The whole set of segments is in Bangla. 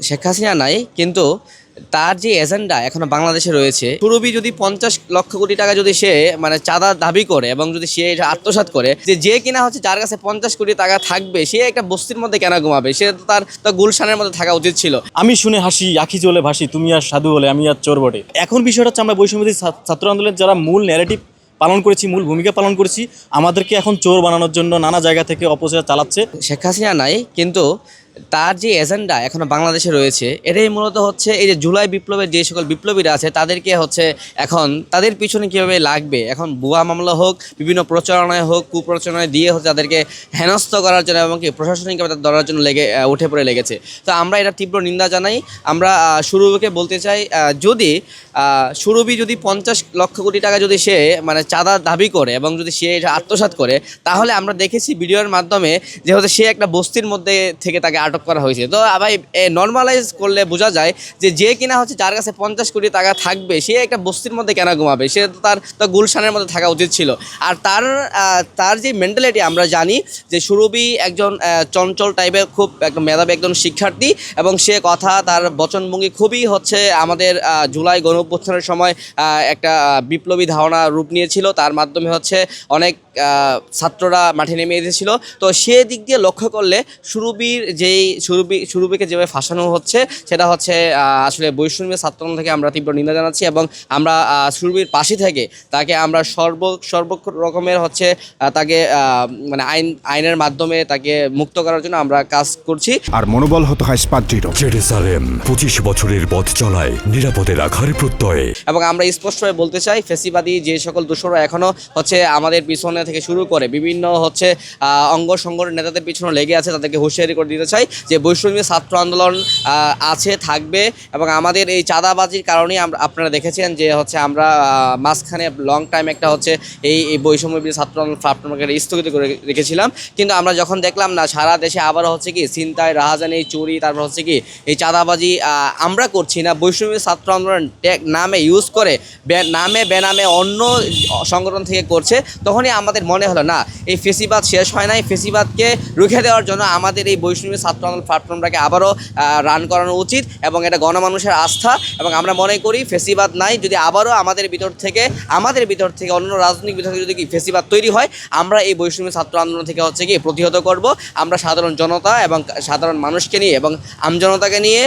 শেখ হাসিনা নাই, কিন্তু তার যে এজেন্ডা এখনো বাংলাদেশে রয়েছে। সুরভি যদি 50 লক্ষ কোটি টাকা যদি সে চাঁদা দাবি করে এবং যদি সে এটা আত্মসাৎ করে, যে কিনা হচ্ছে যার কাছে 50 কোটি টাকা থাকবে, সে একটা বস্তির মধ্যে কেন ঘুমাবে? সে তো তার গুলশানের মধ্যে থাকা উচিত ছিল। আমি শুনে হাসি, আখি জ্বলে ভাসি, তুমি আর সাধু হলে আমি আর চোর বটে। এখন বিষয়টা হচ্ছে আমরা বৈষম্যবিরোধী ছাত্র আন্দোলনের যারা মূল ন্যারেটিভ পালন করেছি, মূল ভূমিকা পালন করেছি, আমাদেরকে এখন চোর বানানোর জন্য নানা জায়গা থেকে অপপ্রচার চালাচ্ছে। শেখ হাসিনা নাই, কিন্তু তার যে এজেন্ডা এখনো বাংলাদেশে রয়েছে, এটাই মূলত হচ্ছে এই যে জুলাই বিপ্লবের যে সকল বিপ্লবীরা আছে তাদেরকে হচ্ছে এখন তাদের পিছনে কীভাবে লাগবে, এখন ভুয়া মামলা হোক, বিভিন্ন প্রচারণায় হোক, কুপ্রচারণায় দিয়ে হচ্ছে তাদেরকে হেনস্থ করার জন্য এবং কি প্রশাসনিকভাবে তাদের ধরার জন্য উঠে পড়ে লেগেছে। তো আমরা এটা তীব্র নিন্দা জানাই। আমরা সুরভিকে বলতে চাই, যদি সুরভি যদি 50 লক্ষ কোটি টাকা যদি সে চাঁদা দাবি করে এবং যদি সে এটা আত্মসাৎ করে, তাহলে আমরা দেখেছি ভিডিওর মাধ্যমে যে হচ্ছে সে একটা বস্তির মধ্যে থেকে তাকে আটক করা হয়েছে। তো ভাই নর্মালাইজ করলে বোঝা যায় যে কিনা হচ্ছে যার কাছে 50 কোটি টাকা থাকবে, সে একটা বস্তির মধ্যে কেন ঘুমাবে? সে তো তার গুলশানের মধ্যে থাকা উচিত ছিল। আর তার যে মেন্টালিটি আমরা জানি যে সুরভি একজন চঞ্চল টাইপের, খুব একদম মেধাবী একজন শিক্ষার্থী, এবং সে কথা তার বচনভঙ্গি খুবই হচ্ছে আমাদের জুলাই গণঅভ্যুত্থানের সময় একটা বিপ্লবী ধারণা রূপ নিয়েছিল। তার মাধ্যমে হচ্ছে অনেক ছাত্ররা মাঠে নেমে এসেছিল। তো সে দিক দিয়ে লক্ষ্য করলে সুরভিকে যেভাবে ফাঁসানো হচ্ছে, সেটা হচ্ছে আসলে বৈষম্য ছাত্র আন্দোলন থেকে আমরা তীব্র নিন্দা জানাচ্ছি, এবং আমরা সুরভির পাশে থেকে তাকে আমরা সর্ব রকমের হচ্ছে তাকে আইনের মাধ্যমে তাকে মুক্ত করার জন্য আমরা কাজ করছি। আর মনোবল হতে হয় স্পাত-দৃঢ়। জেরুজালেম 25 বছরের পথ চলায় নিরাপদে রাখার প্রত্যয়ে। এবং আমরা স্পষ্টভাবে বলতে চাই, ফ্যাসিবাদী যে সকল দোষরা এখনো হচ্ছে আমাদের পিছনে থেকে শুরু করে বিভিন্ন হচ্ছে অঙ্গ সংগঠন নেতাদের পিছনে লেগে আছে, তাদেরকে হুঁশিয়ারি করে দিতে চাই যে বৈষম্য ছাত্র আন্দোলন আছে, থাকবে। এবং আমাদের এই চাঁদাবাজির কারণেই আপনারা দেখেছেন যে হচ্ছে আমরা মাঝখানে লং টাইম একটা হচ্ছে এই বৈষম্য ছাত্র আন্দোলন প্ল্যাটফর্মকে স্থগিত করে রেখেছিলাম। কিন্তু আমরা যখন দেখলাম না সারা দেশে আবার হচ্ছে কি ছিনতাই, রাহাজানি, চুরি, তারপর হচ্ছে কি এই চাঁদাবাজি আমরা করছি না, বৈষম্য ছাত্র আন্দোলন নামে ইউজ করে বেনামে অন্য সংগঠন থেকে করছে, তখনই আমাদের মনে হলো না, এই ফেসিবাদ শেষ হয় নাই। ফেসিবাদকে রুখে দেওয়ার জন্য আমাদের এই বৈষম্য ছাত্র আন্দোলন প্ল্যাটফর্মটাকে আবারও রান করানো উচিত, এবং এটা গণমানুষের আস্থা। এবং আমরা মনে করি ফেসিবাদ নাই, যদি আবারও আমাদের ভিতর থেকে অন্য রাজনৈতিক ভিতর থেকে যদি ফেসিবাদ তৈরি হয়, আমরা এই বৈষম্য ছাত্র আন্দোলন থেকে হচ্ছে কি প্রতিহত করব। আমরা সাধারণ জনতা এবং সাধারণ মানুষকে নিয়ে এবং আমজনতাকে নিয়ে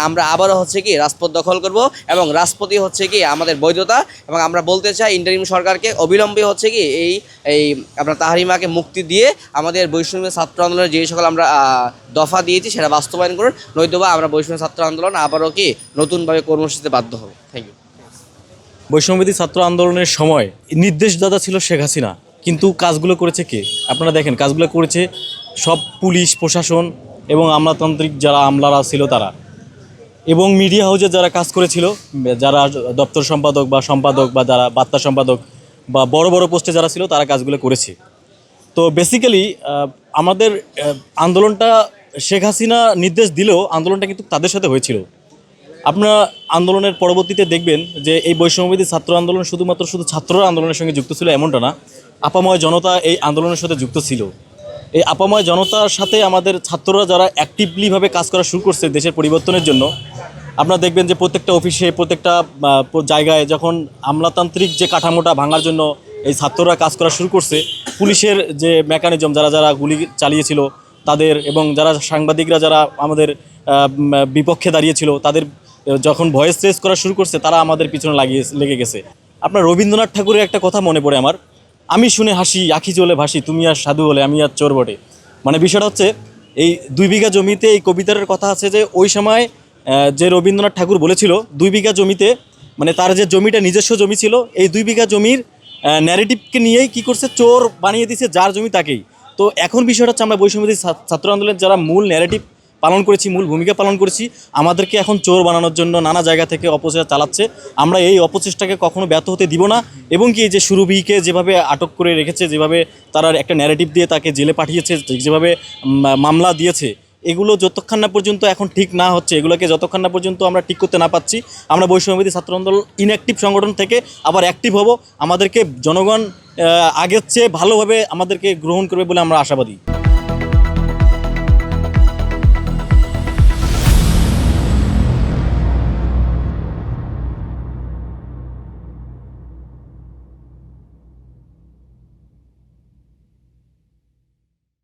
আমরা আবারও হচ্ছে কি রাজপথ দখল করব, এবং রাজপথই হচ্ছে কি আমাদের বৈধতা। এবং আমরা বলতে চাই ইন্টারিম সরকারকে অবিলম্বে হচ্ছে কি এই আপনার তাহারিমাকে মুক্তি দিয়ে আমাদের বৈষম্য ছাত্র আন্দোলনের যে সকল আমরা দফা দিয়েছি সেটা বাস্তবায়ন করুন, নয়তোবা আমরা বৈষম্য ছাত্র আন্দোলন আবারও কি নতুনভাবে কর্মসূচিতে বাধ্য হবে। Thank you. বৈষম্যবিরোধী ছাত্র আন্দোলনের সময় নির্দেশদাতা ছিল শেখ হাসিনা, কিন্তু কাজগুলো করেছে কে? আপনারা দেখেন, কাজগুলো করেছে সব পুলিশ প্রশাসন এবং আমলাতান্ত্রিক যারা আমলারা ছিল তারা, এবং মিডিয়া হাউসে যারা কাজ করেছিল, যারা দপ্তর সম্পাদক বা যারা বার্তা সম্পাদক বা বড় বড় পোস্টে যারা ছিল, তারা কাজগুলো করেছে। তো বেসিক্যালি আমাদের আন্দোলনটা শেখ হাসিনা নির্দেশ দিলেও আন্দোলনটা কিন্তু তাদের সাথে হয়েছিল। আপনারা আন্দোলনের পরবর্তীতে দেখবেন যে এই বৈষম্যবিরোধী ছাত্র আন্দোলন শুধু ছাত্ররা আন্দোলনের সঙ্গে যুক্ত ছিল এমনটা না, আপাময় জনতা এই আন্দোলনের সাথে যুক্ত ছিল। এই আপাময় জনতার সাথে আমাদের ছাত্ররা যারা অ্যাক্টিভলিভাবে কাজ করা শুরু করছে দেশের পরিবর্তনের জন্য, আপনারা দেখবেন যে প্রত্যেকটা অফিসে, প্রত্যেকটা জায়গায় যখন আমলাতান্ত্রিক যে কাঠামোটা ভাঙার জন্য এই ছাত্ররা কাজ করা শুরু করছে, পুলিশের যে মেকানিজম, যারা গুলি চালিয়েছিল তাদের, এবং যারা সাংবাদিকরা যারা আমাদের বিপক্ষে দাঁড়িয়েছিল, তাদের যখন ভয়েস রেজ করা শুরু করছে, তারা আমাদের পিছনে লেগে গেছে। আপনার রবীন্দ্রনাথ ঠাকুরের একটা কথা মনে পড়ে আমার, আমি শুনে হাসি, আখি জ্বলে ভাসি, তুমি আর সাধু হলে আমি আর চোর বটে। বিষয়টা হচ্ছে এই 2 বিঘা জমিতে, এই কবিতার কথা আছে যে ওই সময় যে রবীন্দ্রনাথ ঠাকুর বলেছিল 2 বিঘা জমিতে, তার যে জমিটা নিজস্ব জমি ছিল, এই 2 বিঘা জমির ন্যারেটিভকে নিয়েই কী করছে, চোর বানিয়ে দিয়েছে যার জমি তাকেই। তো এখন বিষয়টা হচ্ছে আমরা বৈষম্যবিরোধী ছাত্র আন্দোলনের যারা মূল ন্যারেটিভ পালন করেছি, মূল ভূমিকা পালন করেছি, আমাদেরকে এখন চোর বানানোর জন্য নানা জায়গা থেকে অপচেষ্টা চালাচ্ছে। আমরা এই অপচেষ্টাকে কখনো ব্যর্থ হতে দিব না, এবং কি যে সুরভিকে যেভাবে আটক করে রেখেছে, যেভাবে তারা একটা ন্যারেটিভ দিয়ে তাকে জেলে পাঠিয়েছে, যেভাবে মামলা দিয়েছে, এগুলো যতক্ষণ না পর্যন্ত এখন ঠিক না হচ্ছে, এগুলোকে যতক্ষণ না পর্যন্ত আমরা ঠিক করতে না পাচ্ছি, আমরা বৈষম্যবিরোধী ছাত্র আন্দোলন ইনঅ্যাক্টিভ সংগঠন থেকে আবার অ্যাক্টিভ হব। আমাদেরকে জনগণ আগের চেয়ে ভালোভাবে আমাদেরকে গ্রহণ করবে বলে আমরা আশাবাদী।